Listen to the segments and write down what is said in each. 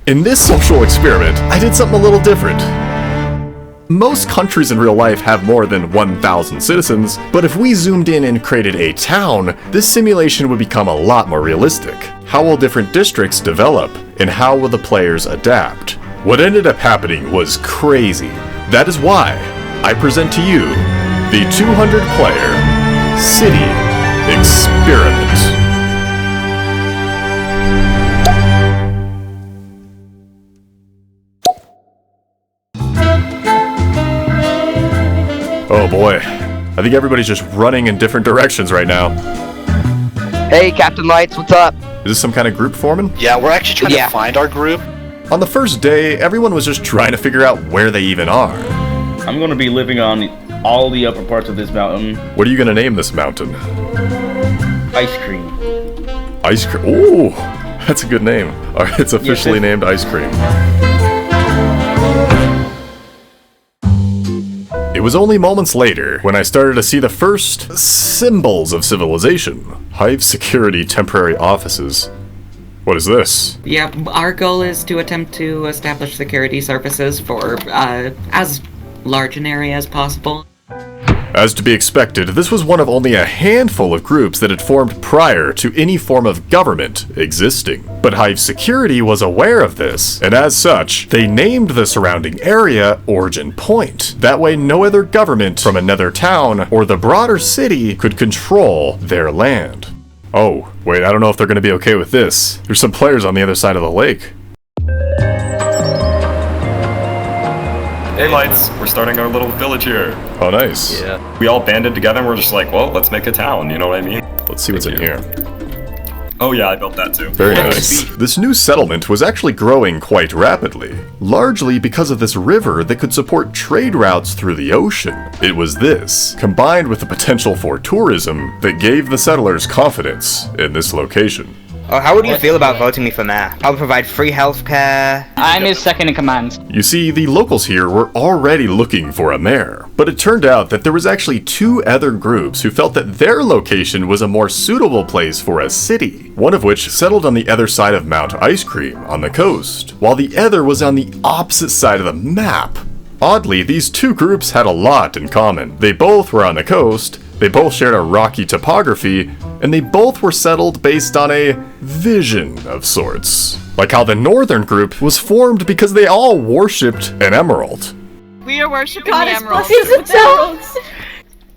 In this social experiment, I did something a little different. Most countries in real life have more than 1,000 citizens, but if we zoomed in and created a town, this simulation would become a lot more realistic. How will different districts develop, and how will the players adapt? What ended up happening was crazy. That is why I present to you the 200-player City Experiment. Oh boy, I think everybody's just running in different directions right now. Hey, CaptainLights, what's up? Is this some kind of group forming? Yeah, we're actually trying to find our group. On the first day, everyone was just trying to figure out where they even are. I'm gonna be living on all the upper parts of this mountain. What are you gonna name this mountain? Ice cream. Ice cream. Ooh, that's a good name. Alright, it's officially named Ice Cream. It was only moments later when I started to see the first symbols of civilization. Hive security temporary offices. What is this? Yeah, our goal is to attempt to establish security services for as large an area as possible. As to be expected, this was one of only a handful of groups that had formed prior to any form of government existing. But Hive Security was aware of this, and as such, they named the surrounding area Origin Point. That way no other government from another town or the broader city could control their land. Oh, wait, I don't know if they're going to be okay with this. There's some players on the other side of the lake. Hey Lights, we're starting our little village here. Oh, nice. Yeah. We all banded together and we're just like, well, let's make a town, you know what I mean? Let's see what's in here. Oh yeah, I built that too. Very nice. This new settlement was actually growing quite rapidly, largely because of this river that could support trade routes through the ocean. It was this, combined with the potential for tourism, that gave the settlers confidence in this location. Oh, how would you feel about voting me for mayor? I'll provide free healthcare. I'm his second in command. You see, the locals here were already looking for a mayor, but it turned out that there was actually two other groups who felt that their location was a more suitable place for a city, one of which settled on the other side of Mount Ice Cream on the coast, while the other was on the opposite side of the map. Oddly, these two groups had a lot in common. They both were on the coast, they both shared a rocky topography, and they both were settled based on a vision of sorts. Like how the northern group was formed because they all worshipped an emerald. We are worshipping God the is emeralds. blessings themselves!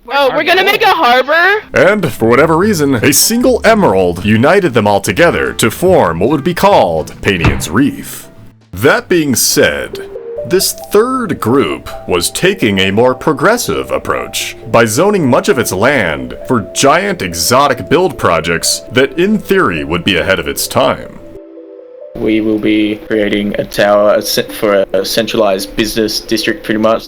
Oh, we're gonna make a harbor? And, for whatever reason, a single emerald united them all together to form what would be called Panian's Reef. That being said, this third group was taking a more progressive approach by zoning much of its land for giant exotic build projects that in theory would be ahead of its time. We will be creating a tower for a centralized business district pretty much.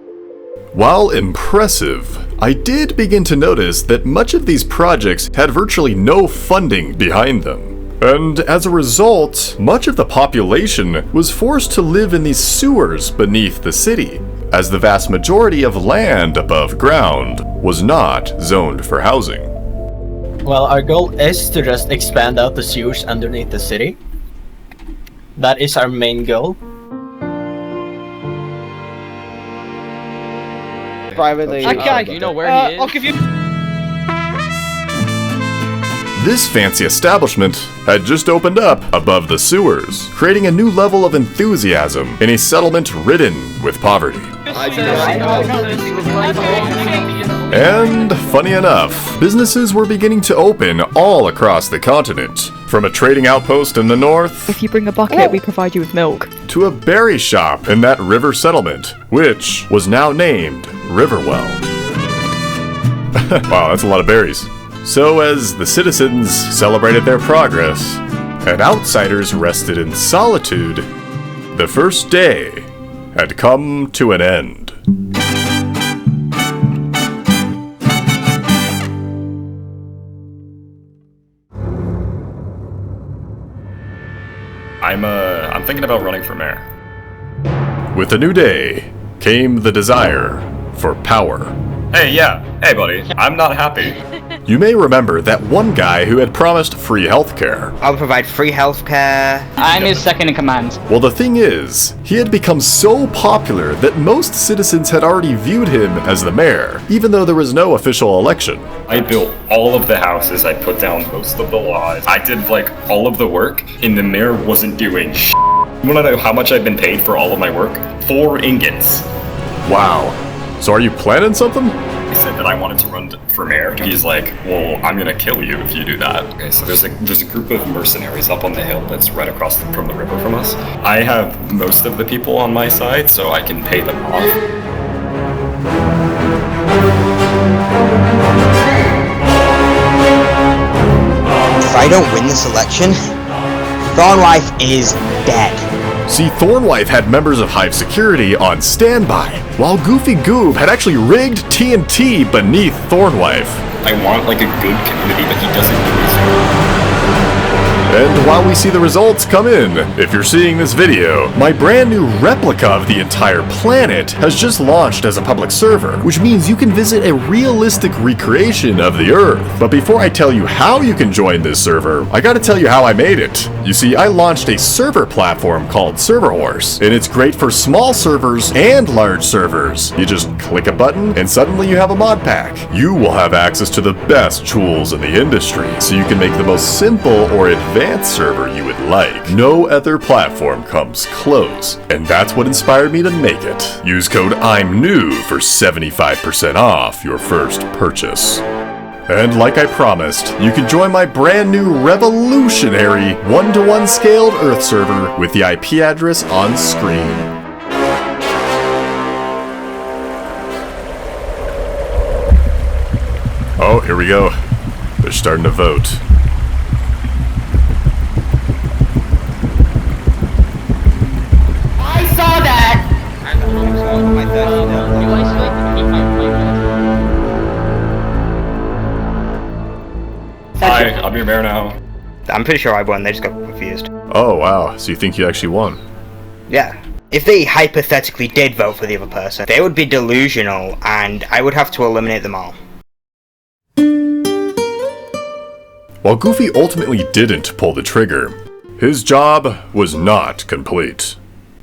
While impressive, I did begin to notice that much of these projects had virtually no funding behind them. And as a result, much of the population was forced to live in these sewers beneath the city, as the vast majority of land above ground was not zoned for housing. Well, our goal is to just expand out the sewers underneath the city. That is our main goal. Privately. Okay, you know where he is? I'll give you. This fancy establishment had just opened up above the sewers, creating a new level of enthusiasm in a settlement ridden with poverty. And, funny enough, businesses were beginning to open all across the continent, from a trading outpost in the north, If you bring a bucket, we provide you with milk. to a berry shop in that river settlement, which was now named Riverwell. Wow, that's a lot of berries. So as the citizens celebrated their progress, and outsiders rested in solitude, the first day had come to an end. I'm thinking about running for mayor. With a new day came the desire for power. Hey, yeah. Hey, buddy. I'm not happy. You may remember that one guy who had promised free healthcare. I'll provide free healthcare. I'm his second in command. Well, the thing is, he had become so popular that most citizens had already viewed him as the mayor, even though there was no official election. I built all of the houses, I put down most of the laws, I did like all of the work, and the mayor wasn't doing shit. You wanna know how much I've been paid for all of my work? 4 ingots. Wow. So are you planning something? I said that I wanted to run for mayor. He's like, well, I'm gonna kill you if you do that. Okay, so there's a group of mercenaries up on the hill that's right across from the river from us. I have most of the people on my side, so I can pay them off. If I don't win this election, Thornwife is dead. See, Thornwife had members of Hive security on standby, while Goofy Goob had actually rigged TNT beneath Thornwife. I want like a good community, but he doesn't do it. And while we see the results come in, if you're seeing this video, my brand new replica of the entire planet has just launched as a public server, which means you can visit a realistic recreation of the Earth. But before I tell you how you can join this server, I gotta tell you how I made it. You see, I launched a server platform called Server Horse, and it's great for small servers and large servers. You just click a button, and suddenly you have a mod pack. You will have access to the best tools in the industry, so you can make the most simple or advanced server you would like. No other platform comes close, and that's what inspired me to make it. Use code I'mNew for 75% off your first purchase. And like I promised, you can join my brand new revolutionary 1-to-1 scaled Earth server with the IP address on screen. Oh, here we go. They're starting to vote. I saw that! Hi, I'm your mayor now. I'm pretty sure I won, they just got confused. Oh wow, so you think you actually won? Yeah. If they hypothetically did vote for the other person, they would be delusional, and I would have to eliminate them all. While Goofy ultimately didn't pull the trigger, his job was not complete.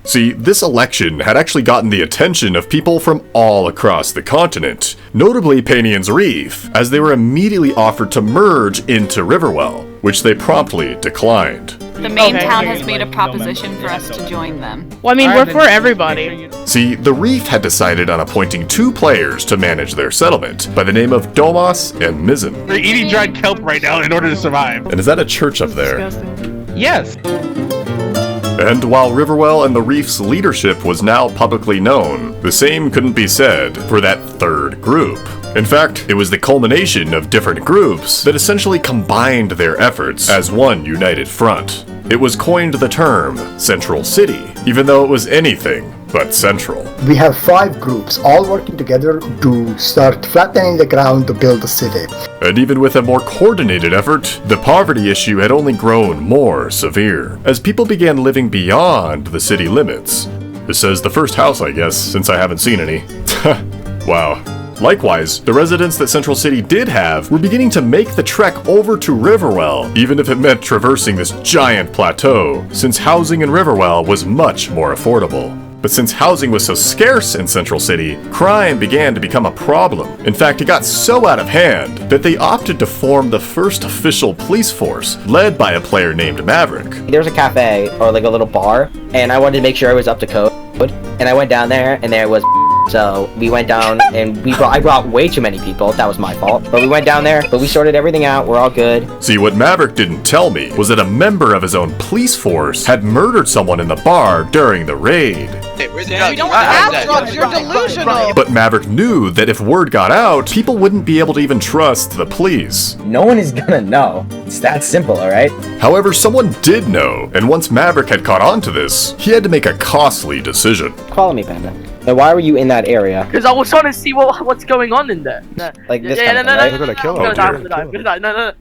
See, this election had actually gotten the attention of people from all across the continent, notably Panian's Reef, as they were immediately offered to merge into Riverwell, which they promptly declined. The main town has made a proposition for us to join them. Well, I mean, we're for everybody. See, the Reef had decided on appointing 2 players to manage their settlement, by the name of Domas and Mizzen. We're eating dried kelp right now in order to survive. And is that a church up there? Yes. And while Riverwell and the Reef's leadership was now publicly known, the same couldn't be said for that 3rd group. In fact, it was the culmination of different groups that essentially combined their efforts as one united front. It was coined the term Central City, even though it was anything but central. We have 5 groups all working together to start flattening the ground to build a city. And even with a more coordinated effort, the poverty issue had only grown more severe, as people began living beyond the city limits. This says the first house, I guess, since I haven't seen any. Wow. Likewise, the residents that Central City did have were beginning to make the trek over to Riverwell, even if it meant traversing this giant plateau, since housing in Riverwell was much more affordable. But since housing was so scarce in Central City, crime began to become a problem. In fact, it got so out of hand that they opted to form the first official police force, led by a player named Maverick. There's a cafe, or like a little bar, and I wanted to make sure I was up to code, and I went down there, and there was so we went down, and I brought way too many people. That was my fault. But we went down there, but we sorted everything out. We're all good. See, what Maverick didn't tell me was that a member of his own police force had murdered someone in the bar during the raid. Hey, where's the drugs? You don't have drugs, you're delusional! But Maverick knew that if word got out, people wouldn't be able to even trust the police. No one is gonna know. It's that simple, alright? However, someone did know, and once Maverick had caught on to this, he had to make a costly decision. Follow me, Panda. Now, why were you in that area? Because I was trying to see what's going on in there. Like this kind of thing, right? We're gonna kill him. No.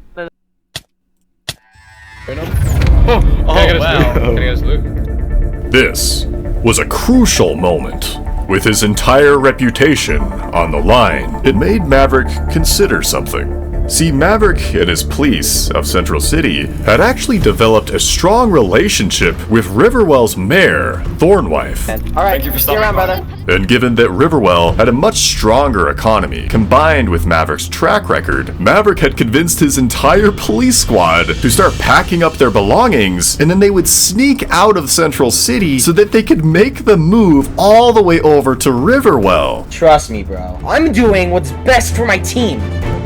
Oh, wow. This was a crucial moment. With his entire reputation on the line, it made Maverick consider something. See, Maverick and his police of Central City had actually developed a strong relationship with Riverwell's mayor, Thornwife. Alright, Thank you for see you stopping around, by. brother. And given that Riverwell had a much stronger economy, combined with Maverick's track record, Maverick had convinced his entire police squad to start packing up their belongings, and then they would sneak out of Central City so that they could make the move all the way over to Riverwell. Trust me, bro. I'm doing what's best for my team.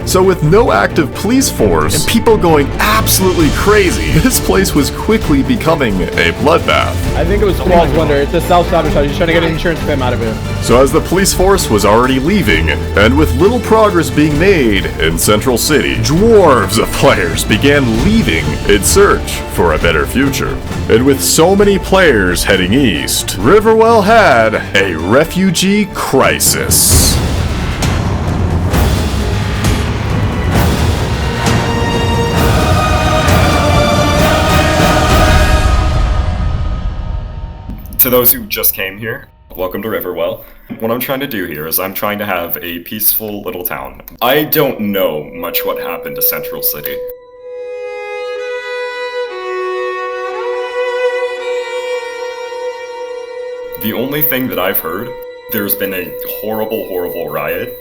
So with no active police force and people going absolutely crazy, this place was quickly becoming a bloodbath. I think it was Squall's Wonder. It's a self-sabotage. He's trying to get an insurance claim out of it. So as the police force was already leaving, and with little progress being made in Central City, dwarves of players began leaving in search for a better future. And with so many players heading east, Riverwell had a refugee crisis. To those who just came here, welcome to Riverwell. What I'm trying to do here is I'm trying to have a peaceful little town. I don't know much what happened to Central City. The only thing that I've heard, there's been a horrible, horrible riot,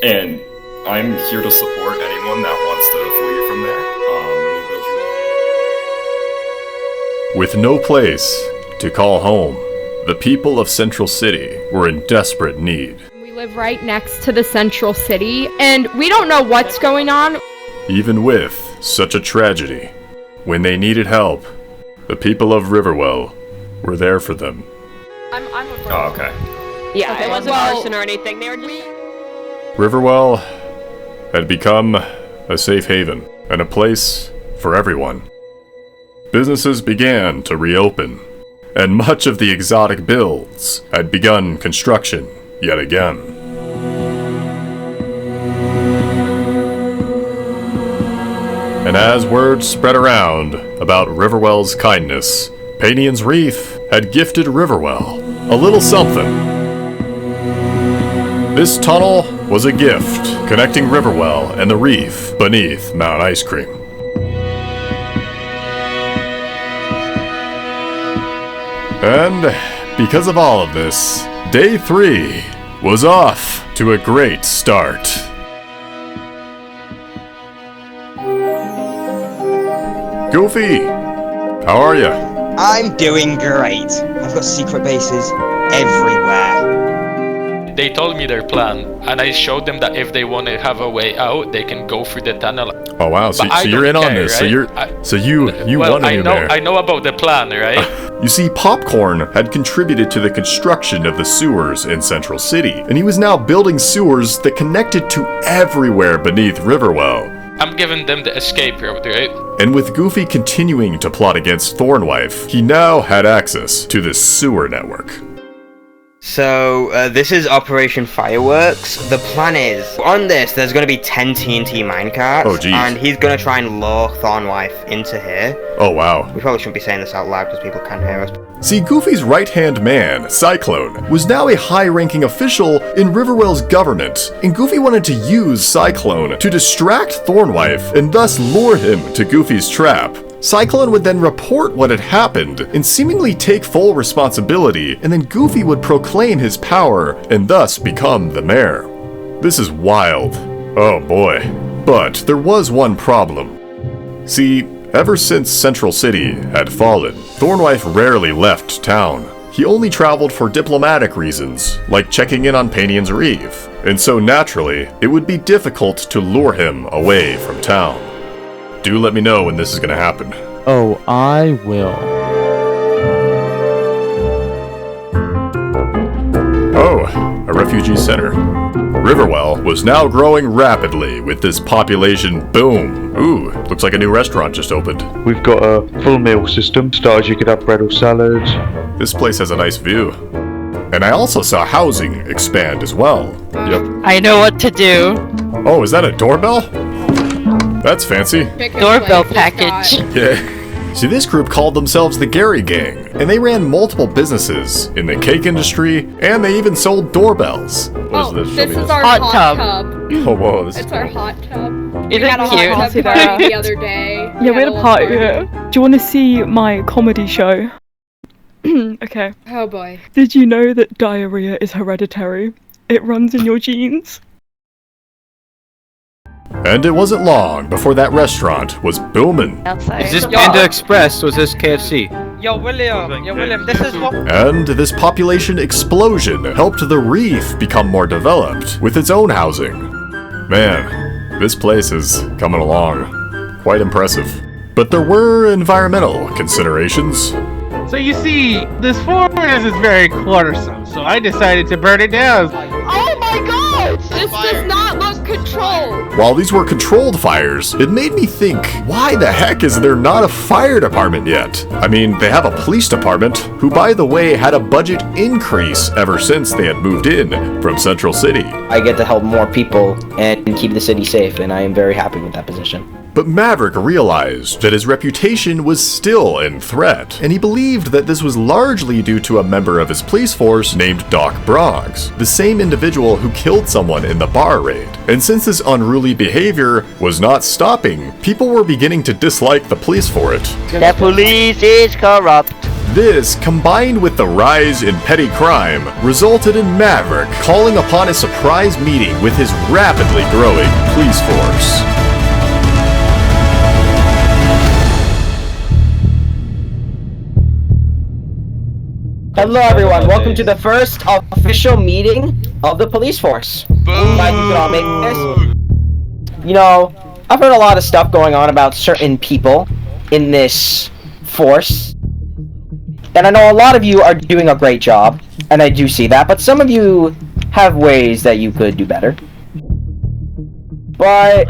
and I'm here to support anyone that wants to flee from there. With no place to call home, the people of Central City were in desperate need. We live right next to the Central City, and we don't know what's going on. Even with such a tragedy, when they needed help, the people of Riverwell were there for them. Oh, okay. Yeah, it wasn't arson or anything. They were just... Riverwell had become a safe haven and a place for everyone. Businesses began to reopen, and much of the exotic builds had begun construction yet again. And as word spread around about Riverwell's kindness, Panian's Reef had gifted Riverwell a little something. This tunnel was a gift connecting Riverwell and the reef beneath Mount Ice Cream. And because of all of this, Day 3 was off to a great start. Goofy, how are ya? I'm doing great. I've got secret bases everywhere. They told me their plan, and I showed them that if they want to have a way out, they can go through the tunnel. Oh wow, so you're in on this. Right? So you want a new mayor. I know about the plan, right? You see, Popcorn had contributed to the construction of the sewers in Central City, and he was now building sewers that connected to everywhere beneath Riverwell. I'm giving them the escape route, right? And with Goofy continuing to plot against Thornwife, he now had access to this sewer network. So, this is Operation Fireworks. The plan is, on this, there's going to be 10 TNT minecarts. Oh, geez. And he's going to try and lure Thornwife into here. Oh, wow. We probably shouldn't be saying this out loud because people can hear us. See, Goofy's right-hand man, Cyclone, was now a high-ranking official in Riverwell's government, and Goofy wanted to use Cyclone to distract Thornwife and thus lure him to Goofy's trap. Cyclone would then report what had happened and seemingly take full responsibility, and then Goofy would proclaim his power and thus become the mayor. This is wild. Oh boy. But there was one problem. See, ever since Central City had fallen, Thornwife rarely left town. He only traveled for diplomatic reasons, like checking in on Panian's Reef, and so naturally, it would be difficult to lure him away from town. Do let me know when this is gonna happen. Oh, I will. Oh, a refugee center. Riverwell was now growing rapidly with this population boom. Ooh, looks like a new restaurant just opened. We've got a full meal system. Starters, you could have bread or salads. This place has a nice view. And I also saw housing expand as well. Yep. I know what to do. Oh, is that a doorbell? That's fancy. Doorbell package. Yeah. See, this group called themselves the Gary Gang, and they ran multiple businesses in the cake industry, and they even sold doorbells. What is this? This is our hot tub. Oh, whoa, this is It's our hot tub. We had a hot tub party the other day. Yeah, we had a party. Yeah. Do you want to see my comedy show? Okay. Oh boy. Did you know that diarrhea is hereditary? It runs in your genes. And it wasn't long before that restaurant was booming. Is this Panda Express or is this KFC? Yo, William, this is what... And this population explosion helped the reef become more developed with its own housing. Man, this place is coming along. Quite impressive. But there were environmental considerations. So you see, this forest is very cluttersome, so I decided to burn it down. Oh my god! This does not look controlled! While these were controlled fires, it made me think, why the heck is there not a fire department yet? I mean, they have a police department, who by the way had a budget increase ever since they had moved in from Central City. I get to help more people and keep the city safe, and I am very happy with that position. But Maverick realized that his reputation was still in threat, and he believed that this was largely due to a member of his police force named Doc Bronx, the same individual who killed someone in the bar raid. And since his unruly behavior was not stopping, people were beginning to dislike the police for it. The police is corrupt. This, combined with the rise in petty crime, resulted in Maverick calling upon a surprise meeting with his rapidly growing police force. Hello everyone, welcome to the first official meeting of the police force. Glad you could all make this. You know, I've heard a lot of stuff going on about certain people in this force. And I know a lot of you are doing a great job, and I do see that, but some of you have ways that you could do better. But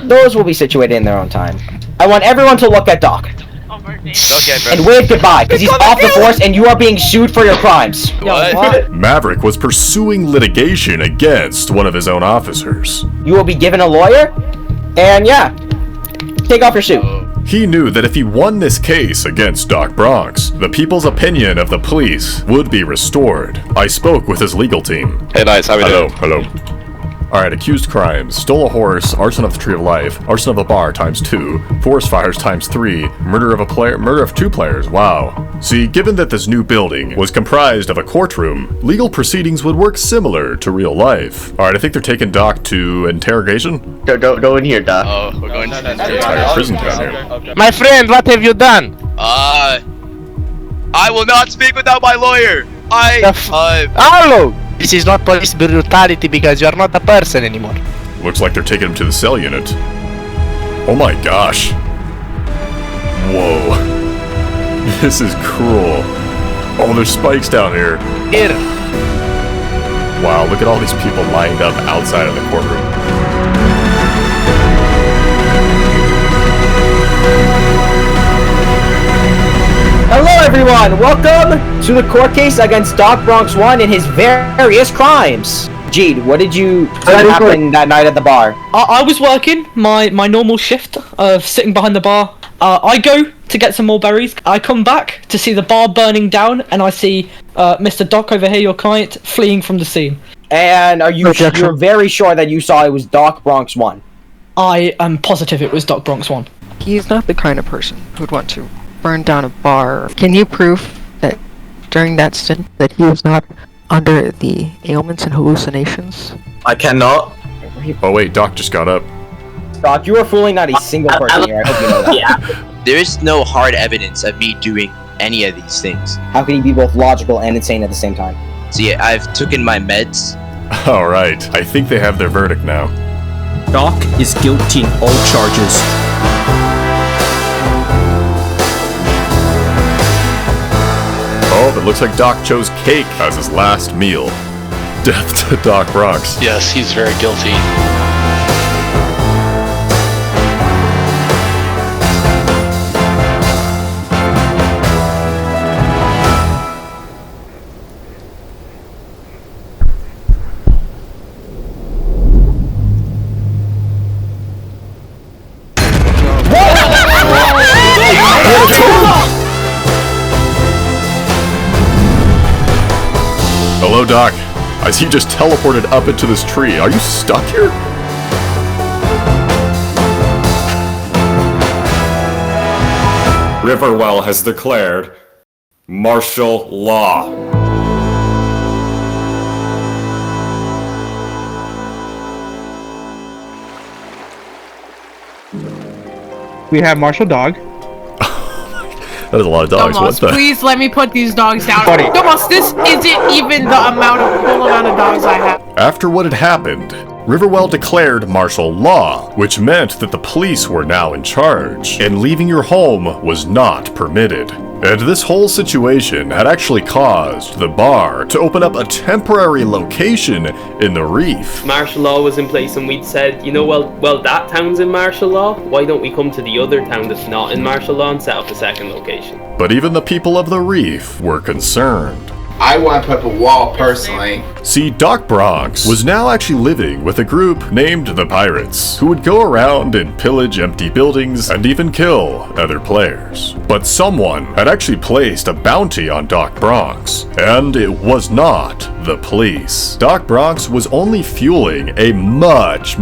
those will be situated in their own time. I want everyone to look at Doc. Okay, bro. And wave goodbye, because he's off the force and you are being sued for your crimes. What? Maverick was pursuing litigation against one of his own officers. You will be given a lawyer, and yeah, take off your suit. He knew that if he won this case against Doc Bronx, the people's opinion of the police would be restored. I spoke with his legal team. Hey, Knights, how we doing? Hello. Alright, accused crimes: stole a horse, arson of the Tree of Life, arson of a bar ×2, forest fires ×3, murder of 2 players, wow. See, given that this new building was comprised of a courtroom, legal proceedings would work similar to real life. Alright, I think they're taking Doc to interrogation. Go in here, Doc. Oh, we're going to The entire prison down here. My friend, what have you done? I will not speak without my lawyer. Hello! This is not police brutality because you are not a person anymore. Looks like they're taking him to the cell unit. Oh my gosh. Whoa. This is cruel. Oh, there's spikes down here. Here. Wow, look at all these people lined up outside of the courtroom. Hello everyone, welcome to the court case against Doc Bronx 1 and his various crimes. Jeed, what did you see happen that night at the bar? I was working my normal shift of sitting behind the bar. I go to get some more berries. I come back to see the bar burning down, and I see Mr. Doc over here, your client, fleeing from the scene. And are you're very sure that you saw it was Doc Bronx 1? I am positive it was Doc Bronx 1. He is not the kind of person who'd want to burn down a bar. Can you prove that during that stint that he was not under the ailments and hallucinations? I cannot. Oh wait, Doc just got up. Doc, you are fooling not a single person here. I hope you know that. Yeah. There is no hard evidence of me doing any of these things. How can you be both logical and insane at the same time? See, I've taken my meds. Alright, I think they have their verdict now. Doc is guilty in all charges. Oh, it looks like Doc chose cake as his last meal. Death to Doc Bronx. Yes, he's very guilty. Hello, Doc. I see you just teleported up into this tree. Are you stuck here? Riverwell has declared martial law. We have Marshall Dog. That is a lot of dogs. Domos, please let me put these dogs down. Domos, this isn't even the full amount of dogs I have. After what had happened, Riverwell declared martial law, which meant that the police were now in charge, and leaving your home was not permitted. And this whole situation had actually caused the bar to open up a temporary location in the reef. Martial law was in place and we'd said, you know, well that town's in martial law, why don't we come to the other town that's not in martial law and set up a second location? But even the people of the reef were concerned. I want to put up a wall personally. See, Doc Bronx was now actually living with a group named the Pirates, who would go around and pillage empty buildings and even kill other players. But someone had actually placed a bounty on Doc Bronx, and it was not the police. Doc Bronx was only fueling a much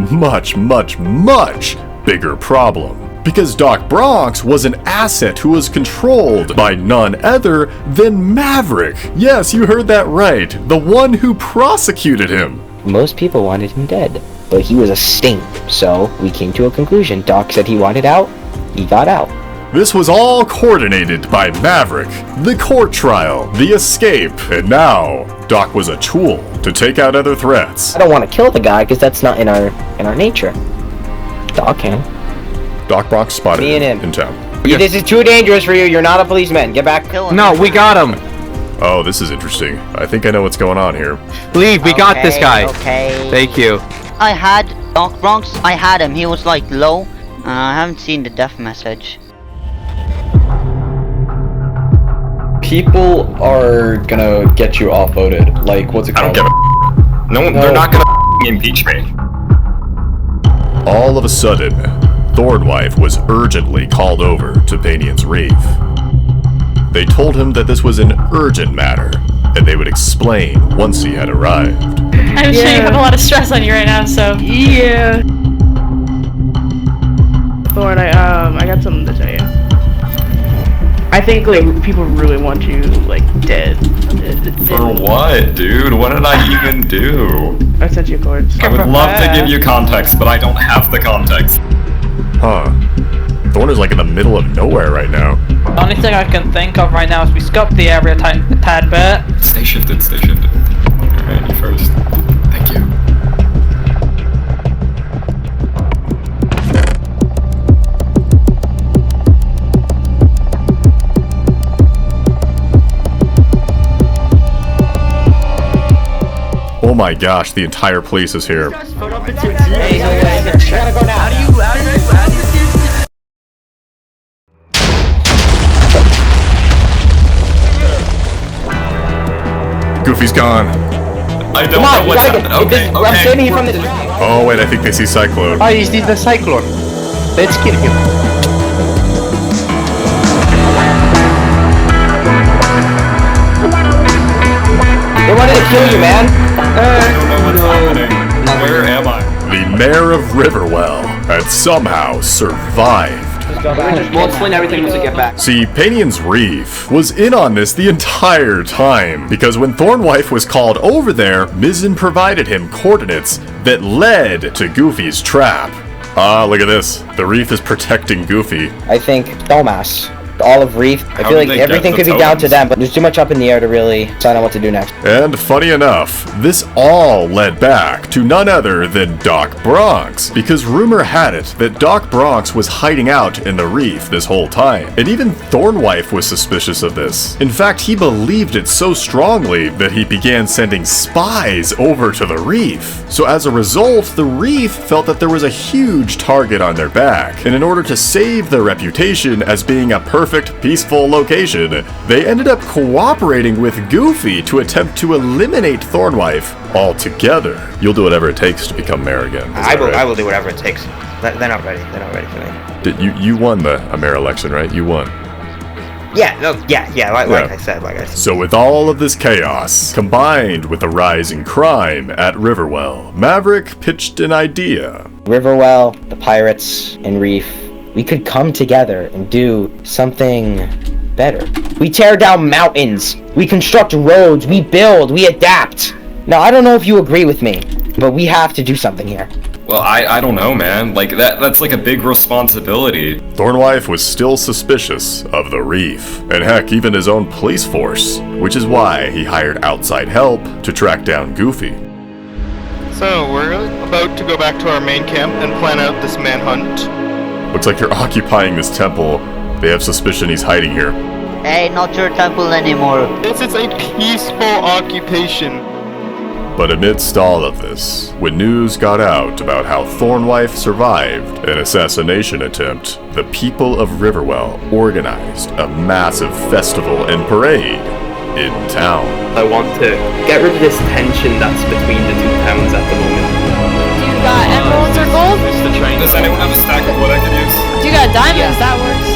bigger problem. Because Doc Bronx was an asset who was controlled by none other than Maverick. Yes, you heard that right. The one who prosecuted him. Most people wanted him dead, but he was a stink, so we came to a conclusion. Doc said he wanted out, he got out. This was all coordinated by Maverick, the court trial, the escape, and now Doc was a tool to take out other threats. I don't want to kill the guy because that's not in our nature. Doc can. Doc Bronx spotted Me and him in town. Yeah, this is too dangerous for you. You're not a policeman. Get back. No, we got him. Oh, this is interesting. I think I know what's going on here. Leave, we got this guy. Okay. Thank you. I had Doc Bronx. I had him. He was like low. I haven't seen the death message. People are gonna get you offloaded. Like, what's it called? I don't give a no, they're not gonna impeach me. All of a sudden, Thornwife was urgently called over to Panian's Reef. They told him that this was an urgent matter, and they would explain once he had arrived. I'm sure you have a lot of stress on you right now, so... Yeah. Thorn, I got something to tell you. I think, like, people really want you, like, dead. For what, dude? What did I even do? I sent you cards. I would love to give you context, but I don't have the context. Huh. Thorn is like in the middle of nowhere right now. The only thing I can think of right now is we scoped the area a tad bit. Stay shifted, stay shifted. Alright, you first. Thank you. Oh my gosh, the entire police is here. Goofy's gone. I don't know what's happening. Okay, I'm saving you from this. Oh wait, I think they see Cyclone. Oh, is this the Cyclone? Let's kill him. They wanted to kill you, man. I don't know what's happening. Where am I? The mayor of Riverwell had somehow survived. We'll explain everything once we get back. See, Panian's Reef was in on this the entire time, because when Thornwife was called over there, Mizzen provided him coordinates that led to Goofy's trap. Ah, look at this. The Reef is protecting Goofy. I think Thomas, all of Reef, I How feel did like they everything get the could be down to totems? them, but there's too much up in the air to really decide on what to do next. And funny enough, this all led back to none other than Doc Bronx, because rumor had it that Doc Bronx was hiding out in the Reef this whole time, and even Thornwife was suspicious of this. In fact, he believed it so strongly that he began sending spies over to the Reef. So as a result, the Reef felt that there was a huge target on their back, and in order to save their reputation as being a perfect, peaceful location, they ended up cooperating with Goofy to attempt to eliminate Thornwife altogether. You'll do whatever it takes to become mayor again. I will do whatever it takes. They're not ready. They're not ready for me. You won the mayor election, right? You won. Yeah, no, yeah, like I said. So with all of this chaos, combined with the rise in crime at Riverwell, Maverick pitched an idea. Riverwell, the Pirates, and Reef, we could come together and do something better. We tear down mountains, we construct roads, we build, we adapt. Now, I don't know if you agree with me, but we have to do something here. Well, I don't know, man. Like, that's like a big responsibility. Thornwife was still suspicious of the reef, and heck, even his own police force, which is why he hired outside help to track down Goofy. So, we're about to go back to our main camp and plan out this manhunt. Looks like they're occupying this temple. They have suspicion he's hiding here. Hey, not your temple anymore. This is a peaceful occupation. But amidst all of this, when news got out about how Thornwife survived an assassination attempt, the people of Riverwell organized a massive festival and parade in town. I want to get rid of this tension that's between the two towns at the moment. Do you got emeralds or gold? Does anyone have a stack of wood I could use? Do you got diamonds? That works.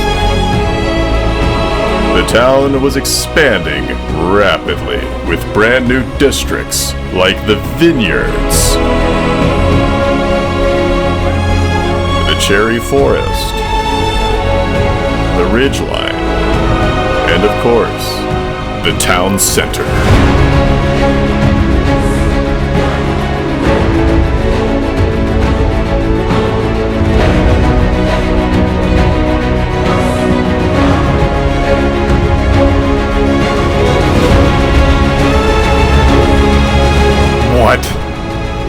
The town was expanding rapidly with brand new districts like the Vineyards, the Cherry Forest, the Ridgeline, and of course, the town center. What?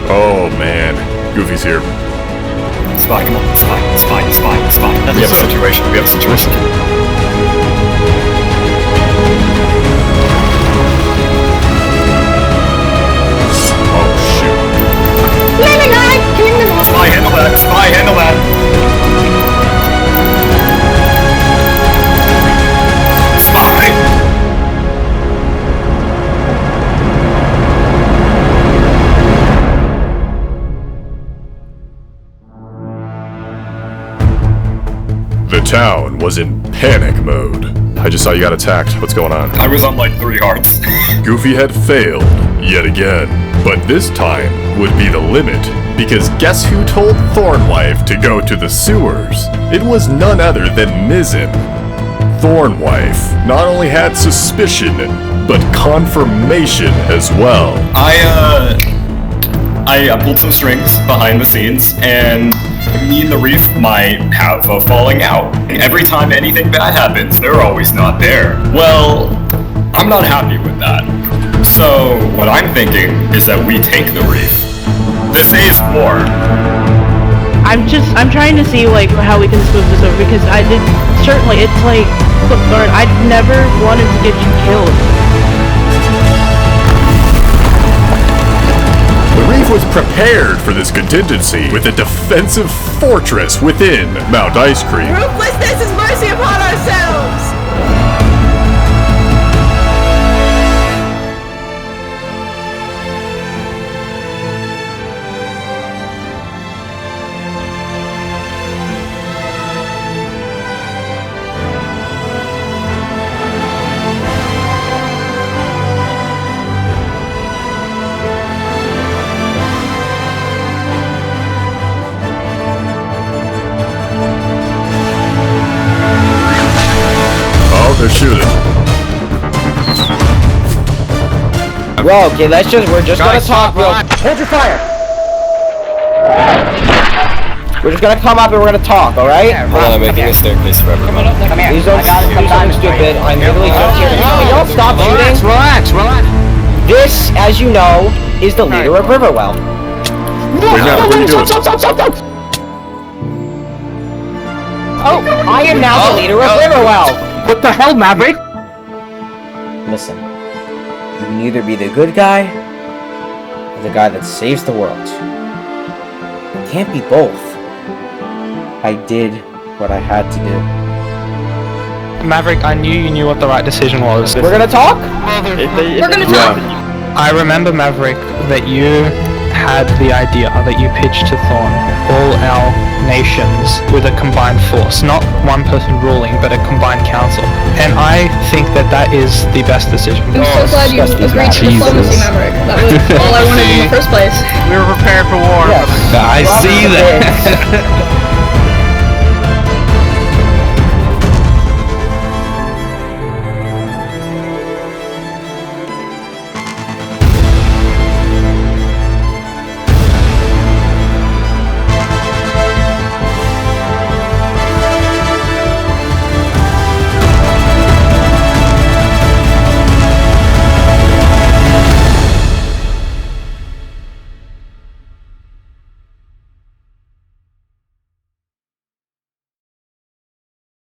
Oh man, Goofy's here. Spy, come on, spy. We have a situation, Oh shoot. Spy, handle that. Spy! The town was in panic mode. I just saw you got attacked. What's going on? I was on like 3 hearts. Goofy had failed yet again, but this time would be the limit. Because guess who told Thornwife to go to the sewers? It was none other than Mizzen. Thornwife not only had suspicion, but confirmation as well. I pulled some strings behind the scenes, and me and the reef might have a falling out. Every time anything bad happens, they're always not there. Well, I'm not happy with that. So, what I'm thinking is that we take the reef. This is war. I'm trying to see like how we can smooth this over because certainly it's like, look, Thorn, I'd never wanted to get you killed. The reef was prepared for this contingency with a defensive fortress within Mount Ice Cream. Ruthlessness is mercy upon ourselves! They're shooting. Well, okay, we're just gonna talk hold your fire! We're just gonna come up and we're gonna talk, alright? Hold on, I'm making a staircase for everyone. Come here. Please don't do something stupid. I'm literally just here. Can y'all stop shooting? Relax. This, as you know, is the leader of Riverwell. Wait, now, what are you doing? Stop! Oh, I am now the leader of Riverwell! What the hell, Maverick? Listen, you can either be the good guy or the guy that saves the world. It can't be both. I did what I had to do. Maverick, I knew you knew what the right decision was. We're gonna talk? We're gonna talk! I remember, Maverick, that you had the idea that you pitched to Thorn all our nations with a combined force, not one person ruling, but a combined council. And I think that that is the best decision. I'm so glad you agreed to diplomacy, Maverick. That was all I wanted in the first place. We were prepared for war. Yes. I see that.